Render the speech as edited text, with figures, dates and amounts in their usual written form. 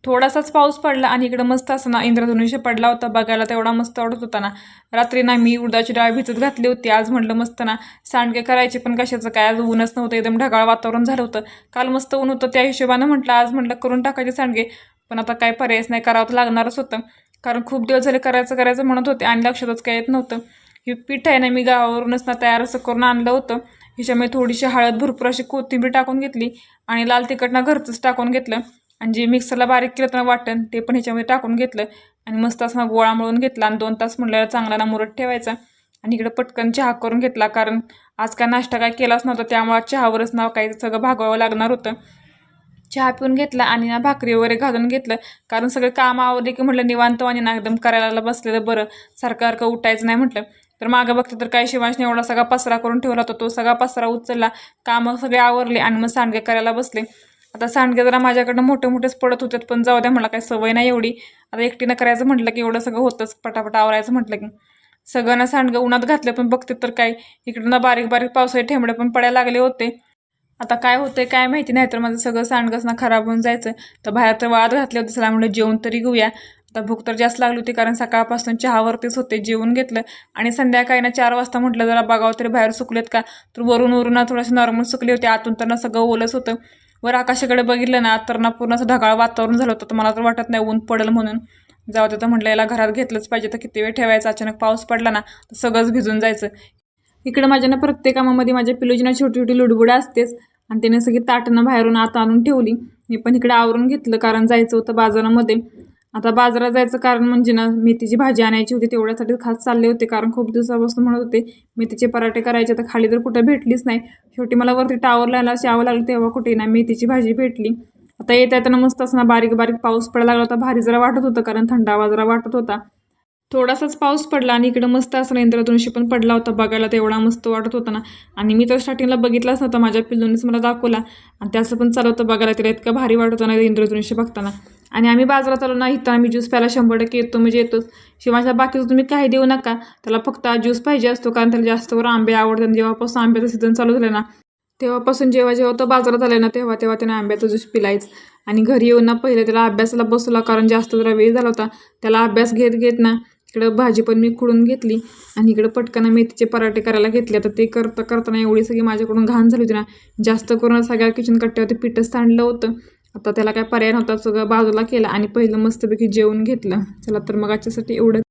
थोडासाच पाऊस पडला आणि इकडं मस्त असं ना इंद्रधनुष्य पडला होता बघायला, तेवढा मस्त वाटत होता ना. रात्री ना मी उडदाची डाळ भिजत घातली होती. आज म्हटलं मस्त ना सांडगे करायचे, पण कशाचं काय, आज ऊनच नव्हतं, एकदम ढगाळ वातावरण झालं होतं. काल मस्त ऊन होतं, त्या हिशोबानं म्हटलं आज म्हटलं करून टाकायचे सांडगे. पण आता काय पर्यायच नाही, करावं लागणारच होतं, कारण खूप दिवस झाले करायचं म्हणत होते आणि लक्षातच काय येत नव्हतं. हे पीठ आहे ना मी गावावरूनच ना तयार असं करून आणलं होतं. ह्याच्यामध्ये थोडीशी हळद, भरपूर अशी कोथिंबीर टाकून घेतली आणि लाल तिखट ना घरचंच टाकून घेतलं आणि जे मिक्सरला बारीक केलं तर वाटण ते पण ह्याच्यामध्ये टाकून घेतलं आणि मस्त असं गोळा मळून घेतला आणि 2 तास म्हणल्यावर चांगला ना मुरत ठेवायचा. आणि इकडं पटकन चहा करून घेतला, कारण आज काय नाश्ता काय केलाच नव्हता, त्यामुळे चहावरच ना काही सगळं भागवावं लागणार होतं. चहा पिऊन घेतला आणि ना भाकरी वगैरे घालून घेतलं, कारण सगळं काम आवरले की म्हटलं निवांत आणि ना एकदम करायला बसलेलं बरं, सारखं उठायचं नाही म्हटलं. तर मागं बघते तर काय शिवांशने एवढा सगळा पसरा करून ठेवला होता, तो सगळा पसरा उचलला, कामं सगळे आवरले आणि मग सांडगे करायला बसले. आता सांडगे जरा माझ्याकडनं मोठेच पडत होते, पण जाऊ द्या, मला काही सवय नाही एवढी. आता एकटीनं करायचं म्हटलं की एवढं सगळं होतंच, पटापट आवरायचं म्हटलं की सगळं ना सांडगं उन्हात घातलं. पण बघते तर काय इकडं ना बारीक पावसाचे ठेंबडे पण पडायला लागले होते. आता काय होतंय काय माहिती, नाही तर माझं सगळं सांडगंच ना खराब होऊन जायचं. तर बाहेर तर वाद घातले होते, चला म्हणलं जेवण तरी घेऊया. आता भूक तर जास्त लागली होती, कारण सकाळपासून चहावरतीच होते. जेवून घेतलं आणि संध्याकाळी ना 4 वाजता म्हटलं जरा बघावं तरी बाहेर सुकलेत का, तर वरून ना थोडेसे नॉर्मल सुकले होते, आतून तर ना सगळं ओलच होतं. वर आकाशाकडे बघितलं ना तर ना पूर्ण असं ढगाळ वातावरण झालं होतं. तर मला तर वाटत नाही ऊन पडेल म्हणून. जाऊ दे, तर म्हटलं याला घरात घेतलंच पाहिजे, तर किती वेळ ठेवायचं, अचानक पाऊस पडला ना तर सगळंच भिजून जायचं. इकडं माझ्या ना प्रत्येक कामामध्ये माझ्या पिलूची ना छोटी लुडबुडं असतेच आणि त्याने सगळी ताटनं बाहेरून आत आणून ठेवली. मी पण इकडे आवरून घेतलं, कारण जायचं होतं बाजारामध्ये. आता बाजारात जायचं कारण म्हणजे ना मेथीची भाजी आणायची होती, तेवढ्यासाठी खास चालले होते, कारण खूप दिवसापासून म्हणत होते मेथीचे पराठे करायचे, तर खाली तर कुठं भेटलीच नाही. शेवटी मला वरती टावरला यावं लागलं, तेव्हा कुठे ना मेथीची भाजी भेटली. आता येताना मस्त असं ना बारीक पाऊस पडायला लागला होता, भारी जरा वाटत होतं, कारण थंडावा जरा वाटत होता. थोडासाच पाऊस पडला आणि इकडं मस्त असं इंद्रधनुष्य पण पडला होता बघायला, तेवढा मस्त वाटत होता ना. आणि मी तर स्टार्टिंगला बघितलाच नव्हता, माझ्या पिल्लूनेच मला दाखवला आणि त्याचं पण चालू होतं बघायला, तिला इतकं भारी वाटत होतं ना इंद्रधनुष्य बघताना. आणि आम्ही बाजारात आलो ना, इथं आम्ही ज्यूस प्यायला 100% येतो, म्हणजे येतोच. शिवायच्या बाकीचं तुम्ही काही देऊ नका, त्याला फक्त ज्यूस पाहिजे असतो, कारण त्याला जास्तवर आंबे आवडतात. जेव्हापासून आंब्याचं सीझन चालू झालं ना तेव्हापासून जेव्हा तो बाजारात आला ना तेव्हा त्याने आंब्याचा ज्यूस पिलायच. आणि घरी येऊन ना पहिले त्याला अभ्यासाला बसवला, कारण जास्त जरा वेळ झाला होता. त्याला अभ्यास घेत ना इकडं भाजी पण मी खुडून घेतली आणि इकडं पटकन मेथीचे पराठे करायला घेतले. आता ते करताना एवढी सगळी माझ्याकडून घाण झाली होती ना, जास्त करून सगळ्या किचन कट्ट्यावरती पीठच सांडलं होतं. आता त्याला काय पर्याय नव्हता, सगळं बाजूला केलं आणि पहिलं मस्तपैकी जेवून घेतलं. चला तर मग आजच्यासाठी एवढं.